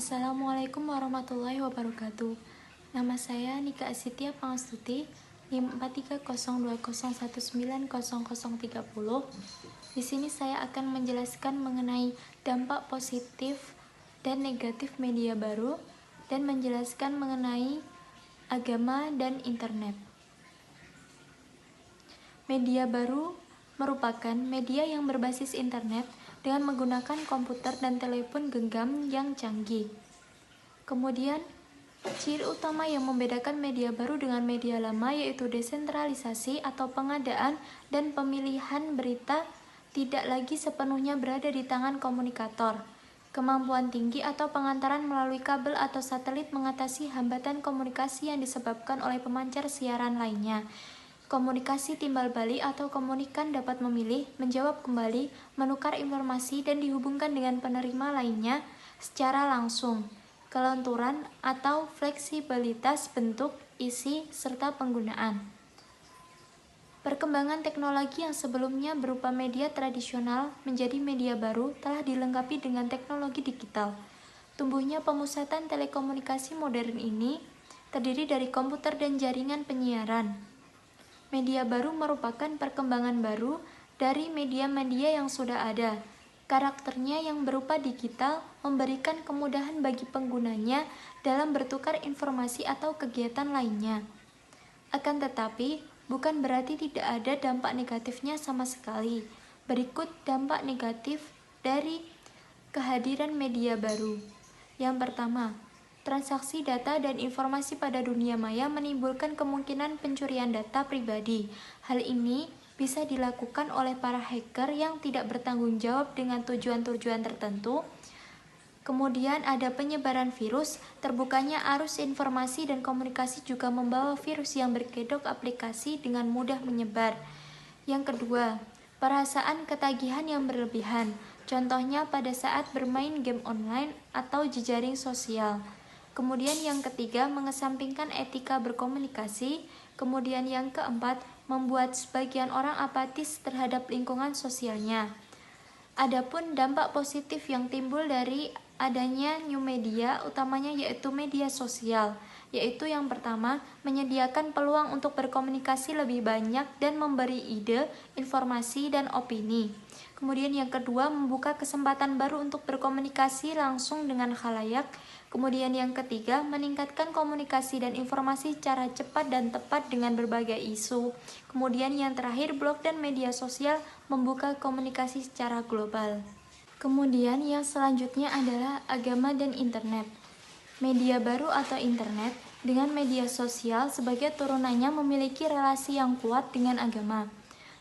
Assalamualaikum warahmatullahi wabarakatuh. Nama saya Nika Asitia Pangastuti, NIM 430201900030. Di sini saya akan menjelaskan mengenai dampak positif dan negatif media baru dan menjelaskan mengenai agama dan internet. Media baru merupakan media yang berbasis internet dengan menggunakan komputer dan telepon genggam yang canggih. Kemudian, ciri utama yang membedakan media baru dengan media lama yaitu desentralisasi atau pengadaan dan pemilihan berita tidak lagi sepenuhnya berada di tangan komunikator. Kemampuan tinggi atau pengantaran melalui kabel atau satelit mengatasi hambatan komunikasi yang disebabkan oleh pemancar siaran lainnya. Komunikasi timbal balik atau komunikan dapat memilih, menjawab kembali, menukar informasi, dan dihubungkan dengan penerima lainnya secara langsung. Kelenturan atau fleksibilitas bentuk, isi, serta penggunaan. Perkembangan teknologi yang sebelumnya berupa media tradisional menjadi media baru telah dilengkapi dengan teknologi digital. Tumbuhnya pemusatan telekomunikasi modern ini terdiri dari komputer dan jaringan penyiaran. Media baru merupakan perkembangan baru dari media-media yang sudah ada. Karakternya yang berupa digital memberikan kemudahan bagi penggunanya dalam bertukar informasi atau kegiatan lainnya. Akan tetapi, bukan berarti tidak ada dampak negatifnya sama sekali. Berikut dampak negatif dari kehadiran media baru. Yang pertama, transaksi data dan informasi pada dunia maya menimbulkan kemungkinan pencurian data pribadi. Hal ini bisa dilakukan oleh para hacker yang tidak bertanggung jawab dengan tujuan-tujuan tertentu. Kemudian ada penyebaran virus, terbukanya arus informasi dan komunikasi juga membawa virus yang berkedok aplikasi dengan mudah menyebar. Yang kedua, perasaan ketagihan yang berlebihan, contohnya pada saat bermain game online atau jejaring sosial. Kemudian yang ketiga, mengesampingkan etika berkomunikasi. Kemudian yang keempat, membuat sebagian orang apatis terhadap lingkungan sosialnya. Adapun dampak positif yang timbul dari adanya new media utamanya yaitu media sosial, yaitu yang pertama, menyediakan peluang untuk berkomunikasi lebih banyak dan memberi ide, informasi, dan opini. Kemudian yang kedua, membuka kesempatan baru untuk berkomunikasi langsung dengan khalayak. Kemudian yang ketiga, meningkatkan komunikasi dan informasi secara cepat dan tepat dengan berbagai isu. Kemudian yang terakhir, blog dan media sosial membuka komunikasi secara global. Kemudian yang selanjutnya adalah agama dan internet. Media baru atau internet dengan media sosial sebagai turunannya memiliki relasi yang kuat dengan agama.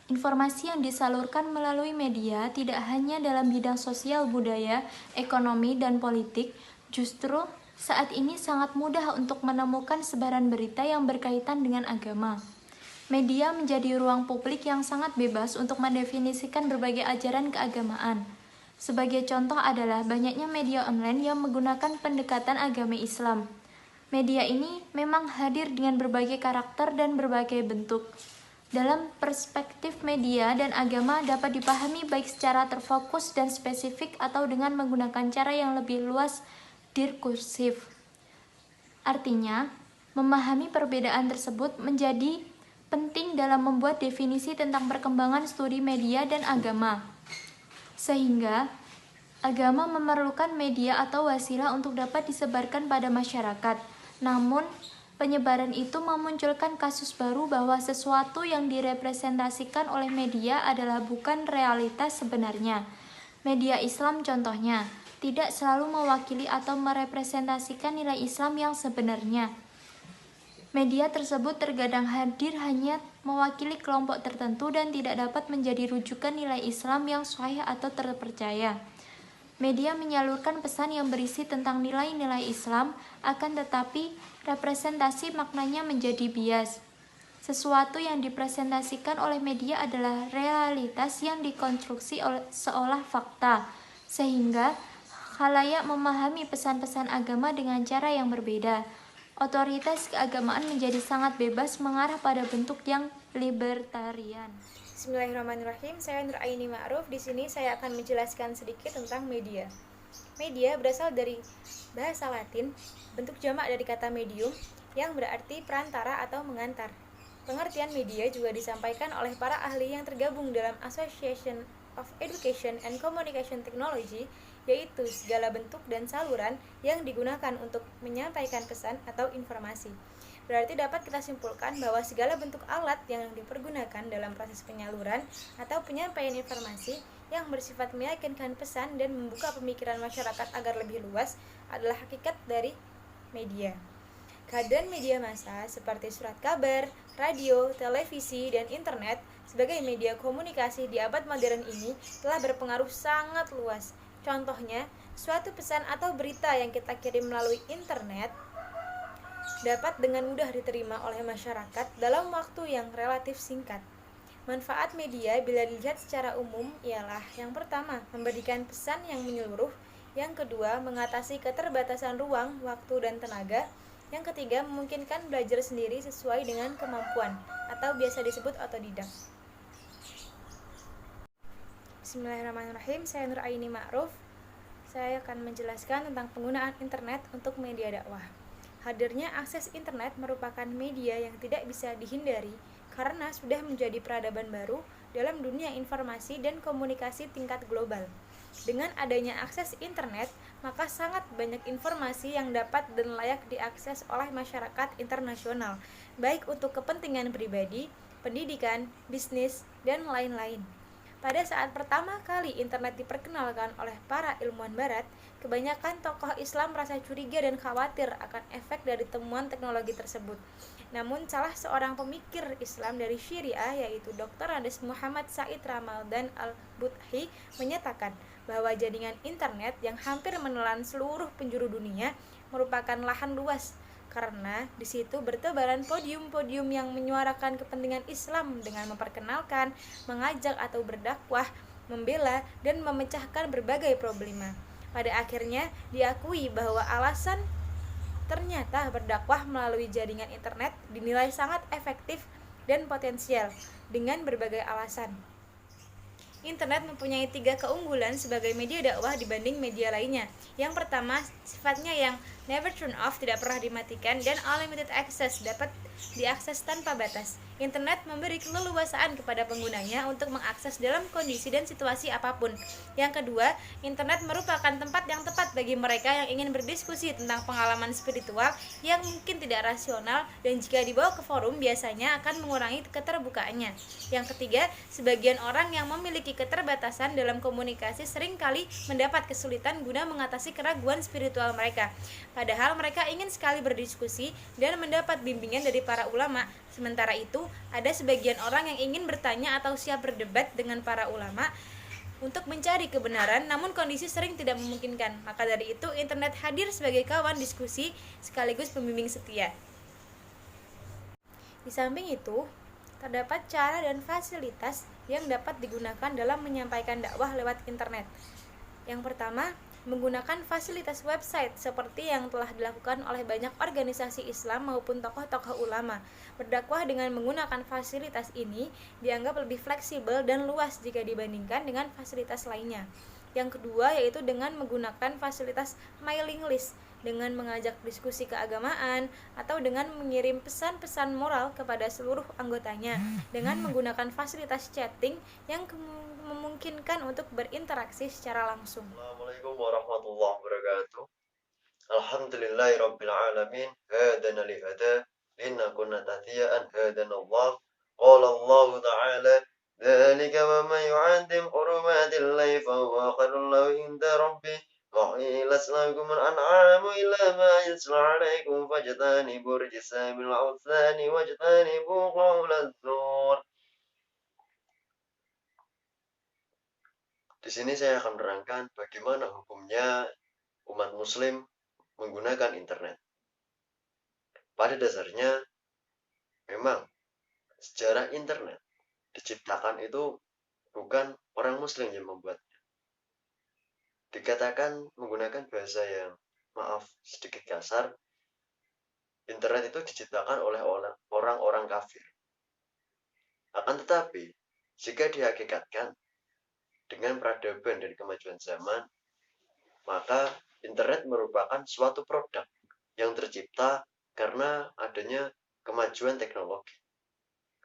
Informasi yang disalurkan melalui media tidak hanya dalam bidang sosial, budaya, ekonomi, dan politik. Justru saat ini sangat mudah untuk menemukan sebaran berita yang berkaitan dengan agama. Media menjadi ruang publik yang sangat bebas untuk mendefinisikan berbagai ajaran keagamaan. Sebagai contoh adalah banyaknya media online yang menggunakan pendekatan agama Islam. Media ini memang hadir dengan berbagai karakter dan berbagai bentuk. Dalam perspektif media dan agama dapat dipahami baik secara terfokus dan spesifik atau dengan menggunakan cara yang lebih luas diskursif. Artinya, memahami perbedaan tersebut menjadi penting dalam membuat definisi tentang perkembangan studi media dan agama. Sehingga, agama memerlukan media atau wasilah untuk dapat disebarkan pada masyarakat. Namun, penyebaran itu memunculkan kasus baru bahwa sesuatu yang direpresentasikan oleh media adalah bukan realitas sebenarnya. Media Islam contohnya, tidak selalu mewakili atau merepresentasikan nilai Islam yang sebenarnya. Media tersebut terkadang hadir hanya mewakili kelompok tertentu dan tidak dapat menjadi rujukan nilai Islam yang sahih atau terpercaya. Media menyalurkan pesan yang berisi tentang nilai-nilai Islam, akan tetapi representasi maknanya menjadi bias. Sesuatu yang dipresentasikan oleh media adalah realitas yang dikonstruksi seolah fakta, sehingga khalayak memahami pesan-pesan agama dengan cara yang berbeda. Otoritas keagamaan menjadi sangat bebas mengarah pada bentuk yang libertarian. Bismillahirrahmanirrahim. Saya Nur Aini Ma'ruf. Di sini saya akan menjelaskan sedikit tentang media. Media berasal dari Bahasa Latin, bentuk jamak dari kata medium yang berarti perantara atau mengantar. Pengertian media juga disampaikan oleh para ahli yang tergabung dalam Association of Education and Communication Technology, yaitu segala bentuk dan saluran yang digunakan untuk menyampaikan pesan atau informasi. Berarti dapat kita simpulkan bahwa segala bentuk alat yang dipergunakan dalam proses penyaluran atau penyampaian informasi yang bersifat meyakinkan pesan dan membuka pemikiran masyarakat agar lebih luas adalah hakikat dari media. Kehadiran media massa seperti surat kabar, radio, televisi, dan internet sebagai media komunikasi di abad modern ini telah berpengaruh sangat luas. Contohnya, suatu pesan atau berita yang kita kirim melalui internet dapat dengan mudah diterima oleh masyarakat dalam waktu yang relatif singkat. Manfaat media bila dilihat secara umum ialah yang pertama, memberikan pesan yang menyeluruh, yang kedua, mengatasi keterbatasan ruang, waktu, dan tenaga, yang ketiga, memungkinkan belajar sendiri sesuai dengan kemampuan atau biasa disebut otodidak. Bismillahirrahmanirrahim, saya Nur Aini Ma'ruf. Saya akan menjelaskan tentang penggunaan internet untuk media dakwah. Hadirnya akses internet merupakan media yang tidak bisa dihindari karena sudah menjadi peradaban baru dalam dunia informasi dan komunikasi tingkat global. Dengan adanya akses internet, maka sangat banyak informasi yang dapat dan layak diakses oleh masyarakat internasional, baik untuk kepentingan pribadi, pendidikan, bisnis, dan lain-lain. Pada saat pertama kali internet diperkenalkan oleh para ilmuwan barat, kebanyakan tokoh Islam merasa curiga dan khawatir akan efek dari temuan teknologi tersebut. Namun salah seorang pemikir Islam dari Syria, yaitu Dr. Andes Muhammad Said Ramadhan Al-Buthi, menyatakan bahwa jaringan internet yang hampir menelan seluruh penjuru dunia merupakan lahan luas, karena di situ bertebaran podium-podium yang menyuarakan kepentingan Islam dengan memperkenalkan, mengajak atau berdakwah, membela, dan memecahkan berbagai problema. Pada akhirnya diakui bahwa alasan ternyata berdakwah melalui jaringan internet dinilai sangat efektif dan potensial dengan berbagai alasan. Internet mempunyai 3 keunggulan sebagai media dakwah dibanding media lainnya. Yang pertama, sifatnya yang never turn off, tidak pernah dimatikan, dan unlimited access, dapat diakses tanpa batas. Internet memberi keleluasaan kepada penggunanya untuk mengakses dalam kondisi dan situasi apapun. Yang kedua, internet merupakan tempat yang tepat bagi mereka yang ingin berdiskusi tentang pengalaman spiritual yang mungkin tidak rasional, dan jika dibawa ke forum biasanya akan mengurangi keterbukaannya. Yang ketiga, sebagian orang yang memiliki keterbatasan dalam komunikasi seringkali mendapat kesulitan guna mengatasi keraguan spiritual mereka. Padahal mereka ingin sekali berdiskusi dan mendapat bimbingan dari para ulama. Sementara itu, ada sebagian orang yang ingin bertanya atau siap berdebat dengan para ulama untuk mencari kebenaran, namun kondisi sering tidak memungkinkan. Maka dari itu, internet hadir sebagai kawan diskusi sekaligus pembimbing setia. Di samping itu, terdapat cara dan fasilitas yang dapat digunakan dalam menyampaikan dakwah lewat internet. Yang pertama, menggunakan fasilitas website seperti yang telah dilakukan oleh banyak organisasi Islam maupun tokoh-tokoh ulama. Berdakwah dengan menggunakan fasilitas ini dianggap lebih fleksibel dan luas jika dibandingkan dengan fasilitas lainnya. Yang kedua yaitu dengan menggunakan fasilitas mailing list, dengan mengajak diskusi keagamaan atau dengan mengirim pesan-pesan moral kepada seluruh anggotanya, dengan menggunakan fasilitas chatting yang memungkinkan untuk berinteraksi secara langsung. Assalamualaikum warahmatullahi wabarakatuh. Alhamdulillahi rabbil alamin. Hadana li hada inna kunna tahtiya an hadana Allah. Qala Allah ta'ala dzalika wa man yu'azzim hurumatillahi fa huwa khairul lahu inda rabbih. Wa ilaslakum al-an'amu illa ma yusla 'alaikum fajtanibu rijsa bil awthani wajtanibu qawla dzur. Di sini saya akan menerangkan bagaimana hukumnya umat muslim menggunakan internet. Pada dasarnya, memang sejarah internet diciptakan itu bukan orang muslim yang membuatnya. Dikatakan menggunakan bahasa yang, maaf, sedikit kasar, internet itu diciptakan oleh orang-orang kafir. Akan tetapi, jika dihakikatkan dengan peradaban dari kemajuan zaman, maka internet merupakan suatu produk yang tercipta karena adanya kemajuan teknologi.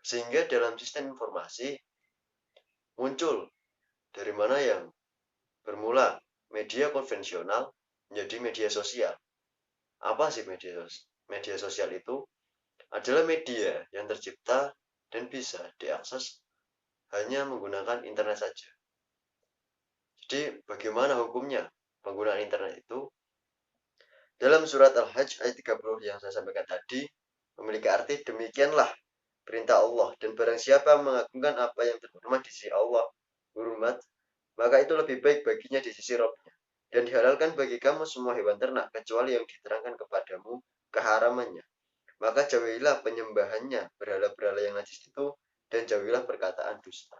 Sehingga dalam sistem informasi muncul dari mana yang bermula media konvensional menjadi media sosial. Apa sih media sosial? Media sosial itu adalah media yang tercipta dan bisa diakses hanya menggunakan internet saja. Jadi bagaimana hukumnya penggunaan internet itu? Dalam surat Al-Hajj ayat 30 yang saya sampaikan tadi memiliki arti demikianlah perintah Allah, dan barang siapa mengagungkan apa yang terhormat di sisi Allah, hormat, maka itu lebih baik baginya di sisi Rabbnya. Dan dihalalkan bagi kamu semua hewan ternak kecuali yang diterangkan kepadamu keharamannya. Maka jauhilah penyembahannya berhala-berhala yang najis itu, dan jauhilah perkataan dusta.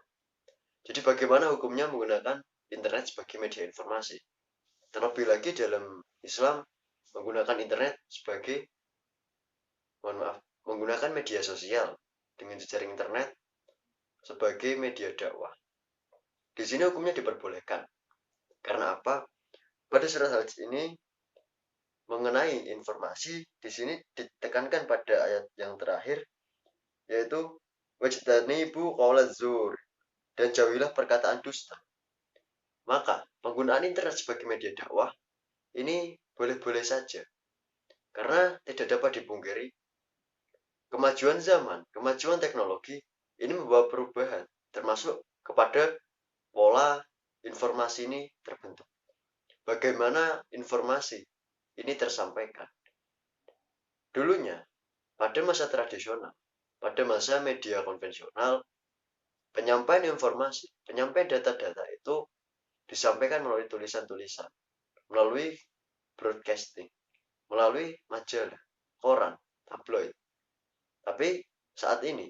Jadi bagaimana hukumnya menggunakan internet sebagai media informasi? Terlebih lagi dalam Islam menggunakan internet sebagai, menggunakan media sosial dengan jejaring internet sebagai media dakwah. Di sini hukumnya diperbolehkan. Karena apa? Pada surat Al-Hajj ini mengenai informasi, di sini ditekankan pada ayat yang terakhir, yaitu wajtanibu qaulaz zur, dan jauhilah perkataan dusta. Maka penggunaan internet sebagai media dakwah ini boleh-boleh saja, karena tidak dapat dipungkiri kemajuan zaman, kemajuan teknologi ini membawa perubahan, termasuk kepada pola informasi ini terbentuk. Bagaimana informasi ini tersampaikan? Dulunya, pada masa tradisional, pada masa media konvensional, penyampaian informasi, penyampaian data-data itu disampaikan melalui tulisan-tulisan, melalui broadcasting, melalui majalah, koran, tabloid. Tapi saat ini,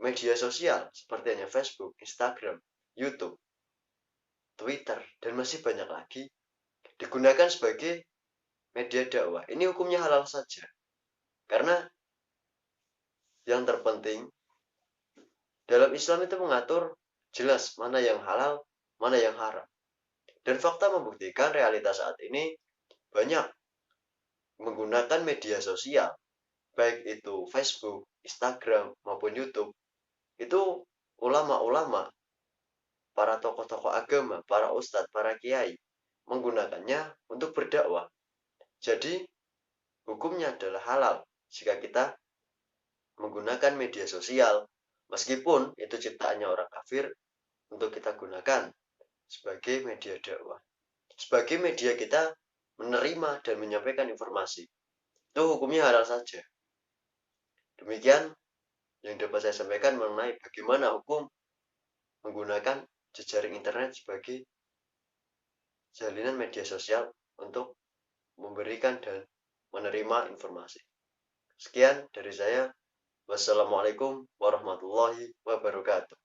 media sosial seperti hanya Facebook, Instagram, YouTube, Twitter, dan masih banyak lagi digunakan sebagai media dakwah. Ini hukumnya halal saja. Karena yang terpenting dalam Islam itu mengatur jelas mana yang halal, mana yang haram. Dan fakta membuktikan realitas saat ini banyak menggunakan media sosial, baik itu Facebook, Instagram, maupun YouTube. Itu ulama-ulama, para tokoh-tokoh agama, para ustadz, para kiai menggunakannya untuk berdakwah. Jadi hukumnya adalah halal jika kita menggunakan media sosial, meskipun itu ciptaannya orang kafir, untuk kita gunakan sebagai media dakwah, sebagai media kita menerima dan menyampaikan informasi. Itu hukumnya halal saja. Demikian yang dapat saya sampaikan mengenai bagaimana hukum menggunakan jejaring internet sebagai jalinan media sosial untuk memberikan dan menerima informasi. Sekian dari saya. Wassalamualaikum warahmatullahi wabarakatuh.